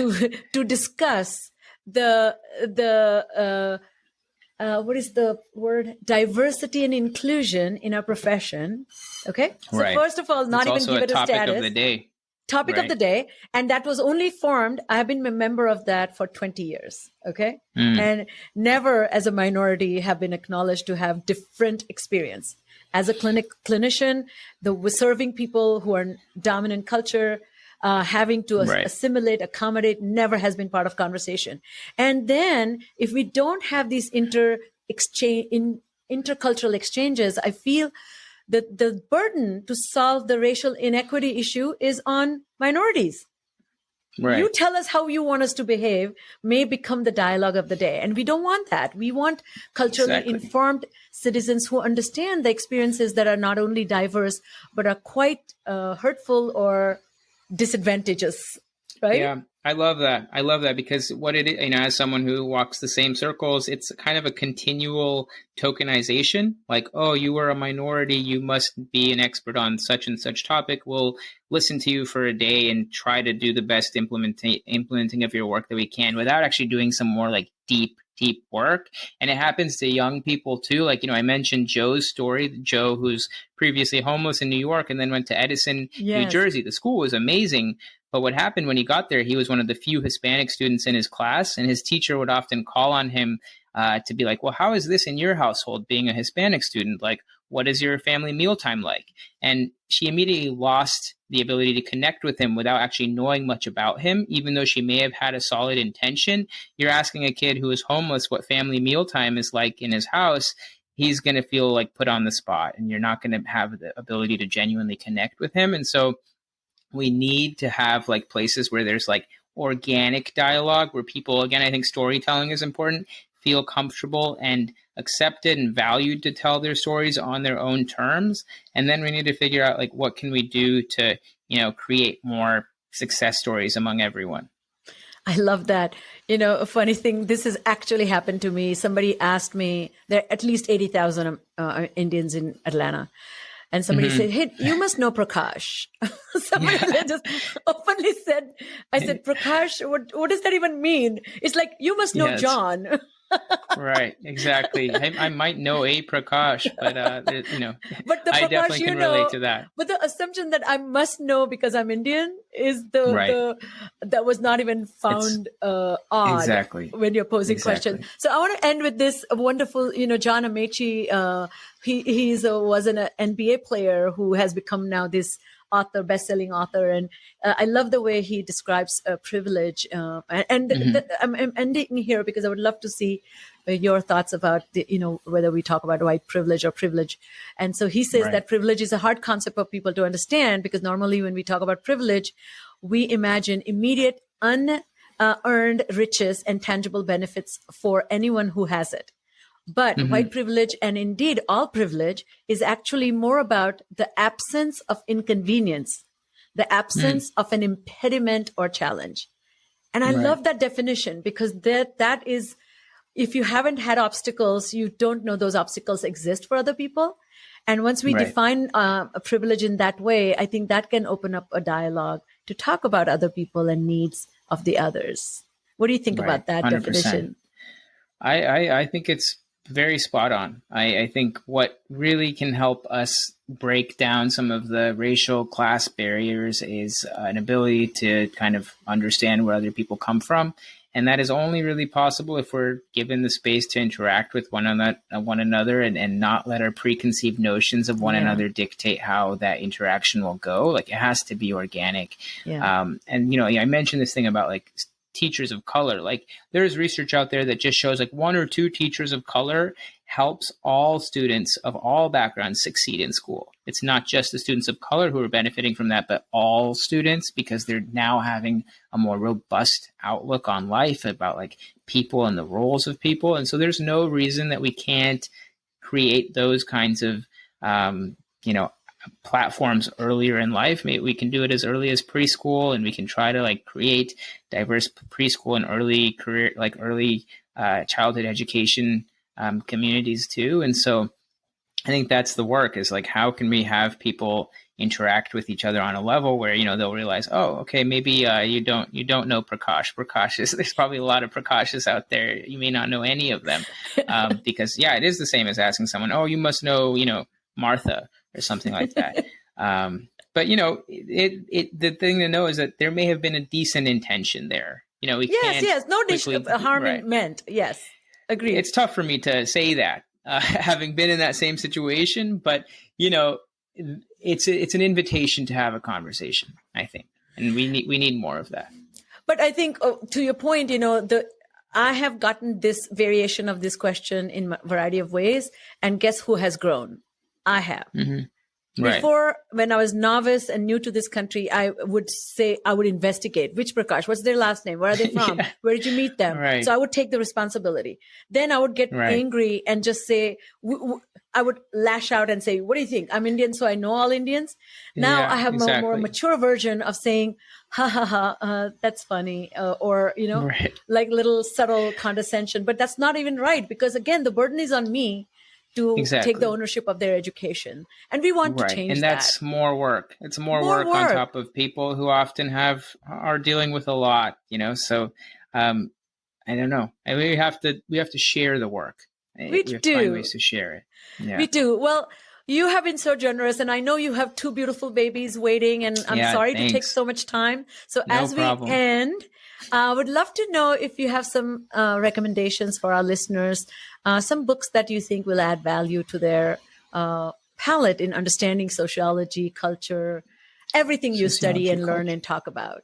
to discuss what is the word? Diversity and inclusion in our profession. Okay. So right. First of all, not it's even give it a topic status. of the day. Topic right. of the day. And that was only formed. I have been a member of that for 20 years. Okay. And never as a minority have been acknowledged to have different experience. As a clinician, serving people who are dominant culture, having to assimilate, accommodate, never has been part of conversation. And then if we don't have these intercultural exchanges, I feel that the burden to solve the racial inequity issue is on minorities. Right. You tell us how you want us to behave may become the dialogue of the day. And we don't want that. We want culturally informed citizens who understand the experiences that are not only diverse, but are quite hurtful or disadvantageous. Right? Yeah, I love that. I love that because what it is, you know, as someone who walks the same circles, it's kind of a continual tokenization. Like, oh, you were a minority, you must be an expert on such and such topic. We'll listen to you for a day and try to do the best implementing of your work that we can without actually doing some more like deep work. And it happens to young people too. Like, you know, I mentioned Joe's story, Joe, who's previously homeless in New York and then went to Edison, New Jersey. The school was amazing. But what happened when he got there, he was one of the few Hispanic students in his class, and his teacher would often call on him to be like, well, how is this in your household being a Hispanic student? Like, what is your family mealtime like? And she immediately lost the ability to connect with him without actually knowing much about him, even though she may have had a solid intention. You're asking a kid who is homeless what family mealtime is like in his house. He's going to feel like put on the spot, and you're not going to have the ability to genuinely connect with him. And so we need to have like places where there's like organic dialogue where people, again, I think storytelling is important, feel comfortable and accepted and valued to tell their stories on their own terms. And then we need to figure out like what can we do to, you know, create more success stories among everyone. I love that. You know, a funny thing, this has actually happened to me. Somebody asked me, there are at least 80,000 Indians in Atlanta. And somebody said, hey, you must know Prakash. Somebody just openly said, I said, Prakash, what does that even mean? It's like, you must know John. Right, exactly. I might know a Prakash, but you know, but the Prakash, I definitely can relate to that. But the assumption that I must know because I'm Indian is the that was not even found odd when you're posing questions. So I want to end with this wonderful, you know, John Amaechi. He was an NBA player who has become now this author, best-selling author, and I love the way he describes privilege. I'm ending here because I would love to see your thoughts about whether we talk about white privilege or privilege. And so he says that privilege is a hard concept for people to understand because normally when we talk about privilege, we imagine immediate unearned riches and tangible benefits for anyone who has it. But white privilege, and indeed all privilege, is actually more about the absence of inconvenience, the absence of an impediment or challenge. And I love that definition because that is, if you haven't had obstacles, you don't know those obstacles exist for other people. And once we define a privilege in that way, I think that can open up a dialogue to talk about other people and needs of the others. What do you think about that 100%. Definition? I think it's very spot on. I think what really can help us break down some of the racial class barriers is an ability to kind of understand where other people come from And that is only really possible if we're given the space to interact with one another and not let our preconceived notions of one another dictate how that interaction will go. Like, it has to be organic. And, I mentioned this thing about like teachers of color. Like, there's research out there that just shows like 1 or 2 teachers of color helps all students of all backgrounds succeed in school. It's not just the students of color who are benefiting from that, but all students, because they're now having a more robust outlook on life about like people and the roles of people. And so there's no reason that we can't create those kinds of, platforms earlier in life. Maybe we can do it as early as preschool, and we can try to like create diverse preschool and early career, like early childhood education communities too. And so I think that's the work, is like, how can we have people interact with each other on a level where, they'll realize, oh, okay, maybe you don't know Prakash is, there's probably a lot of Prakashes out there. You may not know any of them, because it is the same as asking someone, oh, you must know, Martha or something like that. But the thing to know is that there may have been a decent intention there. We can't no harm meant. Yes. Agreed. It's tough for me to say that, having been in that same situation, but it's an invitation to have a conversation, I think, and we need more of that. But I think, to your point, I have gotten this variation of this question in a variety of ways, and guess who has grown? I have. Mm-hmm. Right. Before, when I was novice and new to this country, I would investigate which Prakash, what's their last name? Where are they from? Where did you meet them? Right. So I would take the responsibility. Then I would get angry and just say, I would lash out and say, what do you think? I'm Indian, so I know all Indians. Now I have a more mature version of saying, ha ha ha, that's funny. Or, like little subtle condescension. But that's not even right, because again, the burden is on me to take the ownership of their education. And we want to change that. And that's more work. It's more work on top of people who often are dealing with a lot, So I don't know. We have to share the work. We have to find ways to share it. Yeah. We do. Well, you have been so generous, and I know you have 2 beautiful babies waiting, and I'm sorry to take so much time. So as we end, I would love to know if you have some recommendations for our listeners, some books that you think will add value to their palette in understanding sociology, culture, everything you study and learn and talk about.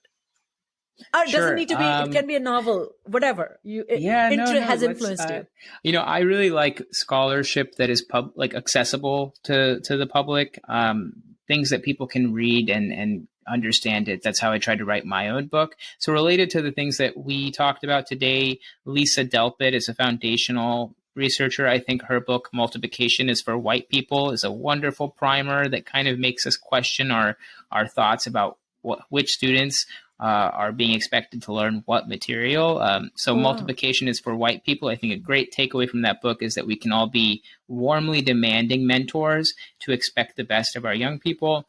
It doesn't need to be, it can be a novel, whatever. Has influenced you. I really like scholarship that is accessible to the public, things that people can read and understand it. That's how I tried to write my own book. So related to the things that we talked about today, Lisa Delpit is a foundational researcher. I think her book, Multiplication is for White People, is a wonderful primer that kind of makes us question our thoughts about which students are being expected to learn what material. Multiplication is for White People. I think a great takeaway from that book is that we can all be warmly demanding mentors to expect the best of our young people.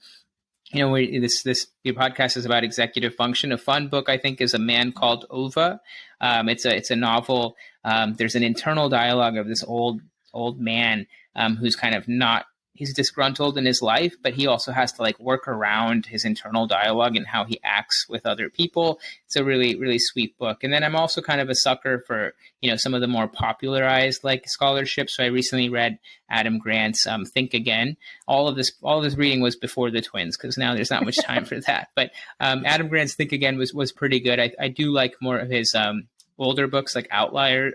Your podcast is about executive function. A fun book, I think, is A Man Called Ova. It's a novel. There's an internal dialogue of this old man who's kind of he's disgruntled in his life, but he also has to work around his internal dialogue and how he acts with other people. It's a really, really sweet book. And then I'm also kind of a sucker for, some of the more popularized scholarships. So I recently read Adam Grant's Think Again. All of this reading was before the twins, because now there's not much time for that. But Adam Grant's Think Again was pretty good. I do like more of his older books, like Outliers,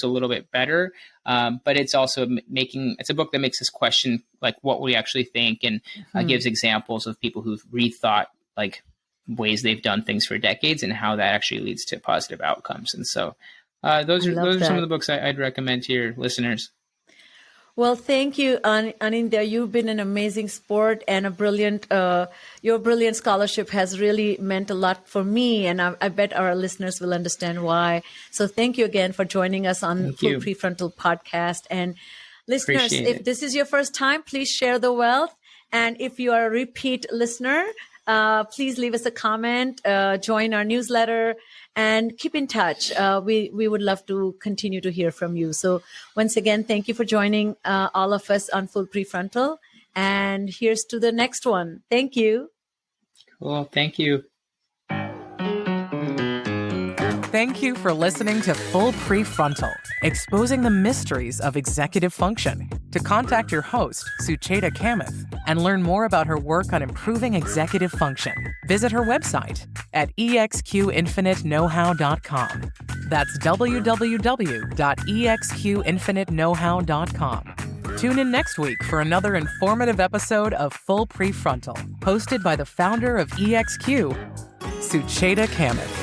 a little bit better. But it's also it's a book that makes us question what we actually think, and gives examples of people who've rethought ways they've done things for decades and how that actually leads to positive outcomes. And so those are some of the books I'd recommend to your listeners. Well, thank you, Anindya. You've been an amazing sport, and your brilliant scholarship has really meant a lot for me, and I bet our listeners will understand why. So thank you again for joining us on Full Prefrontal Podcast. And listeners, if this is your first time, please share the wealth. And if you are a repeat listener, please leave us a comment, join our newsletter, and keep in touch. We would love to continue to hear from you. So once again, thank you for joining all of us on Full Prefrontal. And here's to the next one. Thank you. Cool. Thank you. Thank you for listening to Full Prefrontal, exposing the mysteries of executive function. To contact your host, Sucheta Kamath, and learn more about her work on improving executive function, visit her website at exqinfiniteknowhow.com. That's www.exqinfiniteknowhow.com. Tune in next week for another informative episode of Full Prefrontal, hosted by the founder of EXQ, Sucheta Kamath.